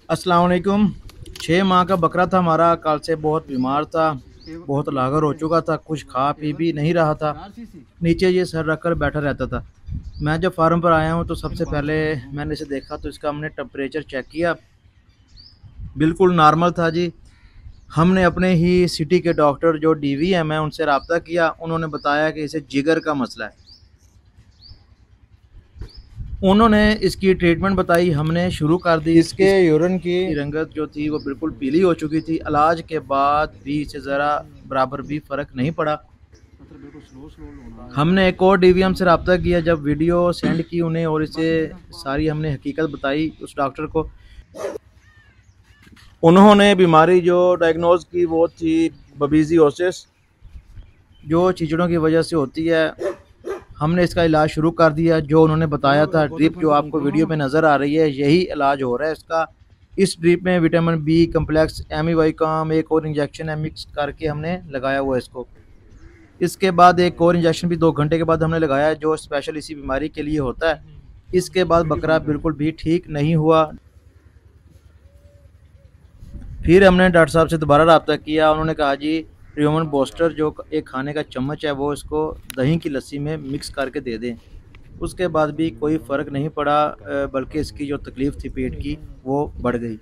अस्सलाम वालेकुम। 6 माह का बकरा था हमारा, कल से बहुत बीमार था, बहुत लागर हो चुका था, कुछ खा पी भी नहीं रहा था, नीचे ये सर रख कर बैठा रहता था। मैं जब फार्म पर आया हूँ तो सबसे पहले मैंने इसे देखा तो इसका हमने टेम्परेचर चेक किया, बिल्कुल नॉर्मल था जी। हमने अपने ही सिटी के डॉक्टर जो DVM है उनसे रब्ता किया, उन्होंने बताया कि इसे जिगर का मसला है। उन्होंने इसकी ट्रीटमेंट बताई, हमने शुरू कर दी। इसके यूरिन की रंगत जो थी वो बिल्कुल पीली हो चुकी थी। इलाज के बाद भी इसे ज़रा बराबर भी फ़र्क नहीं पड़ा। हमने एक और DVM से रब्ता किया, जब वीडियो सेंड की उन्हें और इसे सारी हमने हकीकत बताई उस डॉक्टर को। उन्होंने बीमारी जो डायग्नोज की वो थी बबीजियोसिस, जो चीचड़ों की वजह से होती है। हमने इसका इलाज शुरू कर दिया, जो उन्होंने बताया था। ड्रिप जो आपको वीडियो में नज़र आ रही है, यही इलाज हो रहा है इसका। इस ड्रिप में विटामिन बी कम्प्लेक्स, एमिवाइकॉम, एक और इंजेक्शन है, मिक्स करके हमने लगाया हुआ है इसको। इसके बाद एक और इंजेक्शन भी 2 घंटे के बाद हमने लगाया है, जो स्पेशल इसी बीमारी के लिए होता है। इसके बाद बकरा बिल्कुल भी ठीक नहीं हुआ। फिर हमने डॉक्टर साहब से दोबारा रब्ता किया, उन्होंने कहा जी र्यूमन बूस्टर जो एक खाने का चम्मच है वो इसको दही की लस्सी में मिक्स करके दे दें। उसके बाद भी कोई फ़र्क नहीं पड़ा, बल्कि इसकी जो तकलीफ़ थी पेट की वो बढ़ गई।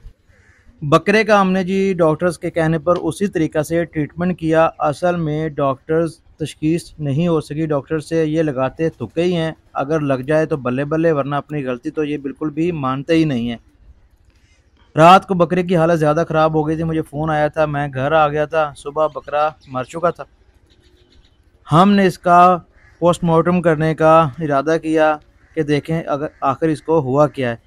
बकरे का हमने जी डॉक्टर्स के कहने पर उसी तरीक़ा से ट्रीटमेंट किया। असल में डॉक्टर्स तशख़ीस नहीं हो सकी, डॉक्टर से ये लगाते तुक्के ही हैं, अगर लग जाए तो बल्ले-बल्ले, वरना अपनी गलती तो ये बिल्कुल भी मानते ही नहीं हैं। रात को बकरे की हालत ज़्यादा ख़राब हो गई थी, मुझे फ़ोन आया था, मैं घर आ गया था, सुबह बकरा मर चुका था। हमने इसका पोस्टमार्टम करने का इरादा किया कि देखें अगर आखिर इसको हुआ क्या है।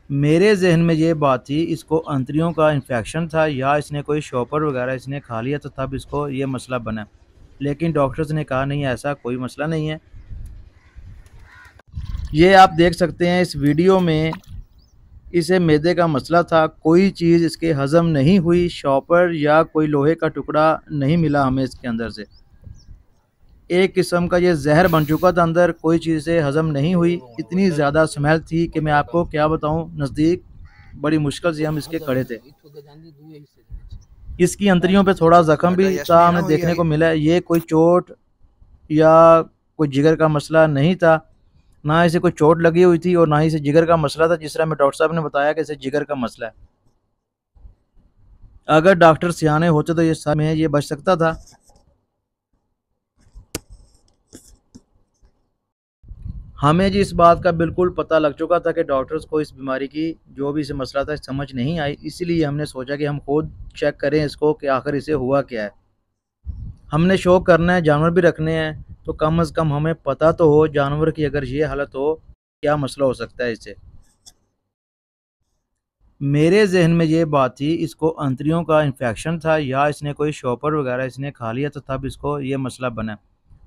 मेरे ज़हन में ये बात थी, इसको अंतड़ियों का इन्फेक्शन था या इसने कोई शॉपर वगैरह इसने खा लिया तो तब इसको ये मसला बना। लेकिन डॉक्टर्स ने कहा नहीं, ऐसा कोई मसला नहीं है। ये आप देख सकते हैं इस वीडियो में, इसे मैदे का मसला था, कोई चीज़ इसके हज़म नहीं हुई, शॉपर या कोई लोहे का टुकड़ा नहीं मिला हमें इसके अंदर से। एक किस्म का ये ज़हर बन चुका था अंदर, कोई चीज़ से हज़म नहीं हुई। इतनी ज़्यादा स्मेल थी कि मैं आपको क्या बताऊँ, नज़दीक बड़ी मुश्किल से हम इसके खड़े थे। इसकी अंतड़ियों पे थोड़ा ज़ख्म भी डाइजेस्ट नहीं है ना सामने वही देखने आई। को मिला है। ये कोई चोट या कोई जिगर का मसला नहीं था, ना इसे कोई चोट लगी हुई थी और ना ही इसे जिगर का मसला था, जिस तरह हमें डॉक्टर साहब ने बताया कि इसे जिगर का मसला है। अगर डॉक्टर सियाने होते तो ये सब में ये बच सकता था। हमें जी इस बात का बिल्कुल पता लग चुका था कि डॉक्टर्स को इस बीमारी की जो भी इसे मसला था समझ नहीं आई, इसीलिए हमने सोचा कि हम खुद चेक करें इसको कि आखिर इसे हुआ क्या है। हमने शौक करना है, जानवर भी रखने हैं, तो कम से कम हमें पता तो हो जानवर की अगर ये हालत हो क्या मसला हो सकता है इसे। मेरे जहन में ये बात थी, इसको अंतड़ियों का इन्फेक्शन था या इसने कोई शॉपर वगैरह इसने खा लिया तो तब इसको ये मसला बना।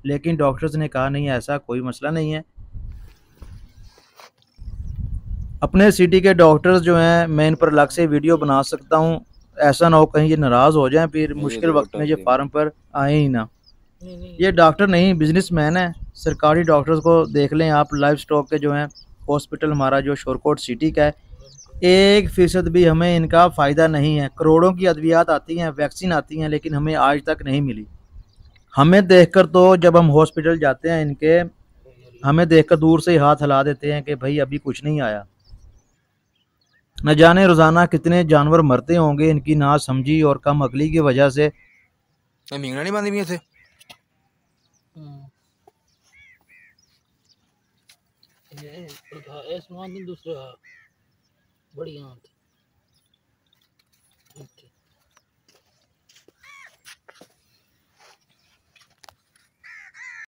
लेकिन डॉक्टर्स ने कहा नहीं, ऐसा कोई मसला नहीं है। अपने सिटी के डॉक्टर्स जो हैं, मैं इन पर अलग से वीडियो बना सकता हूँ, ऐसा ना हो कहीं ये नाराज़ हो जाएं, फिर मुश्किल वक्त में ये फार्म पर आए ही ना। ये डॉक्टर नहीं, बिजनेसमैन है। सरकारी डॉक्टर्स को देख लें आप, लाइव स्टॉक के जो हैं हॉस्पिटल हमारा जो शोरकोट सिटी का है, 1% भी हमें इनका फ़ायदा नहीं है। करोड़ों की अद्वियात आती हैं, वैक्सीन आती हैं, लेकिन हमें आज तक नहीं मिली। हमें देखकर तो जब हम हॉस्पिटल जाते हैं इनके, हमें देखकर दूर से ही हाथ हिला देते हैं कि भाई अभी कुछ नहीं आया। न जाने रोज़ाना कितने जानवर मरते होंगे इनकी नासमझी और कम अकली की वजह से। मींगना नहीं बांधी भी थे। ये दूसरा बढ़िया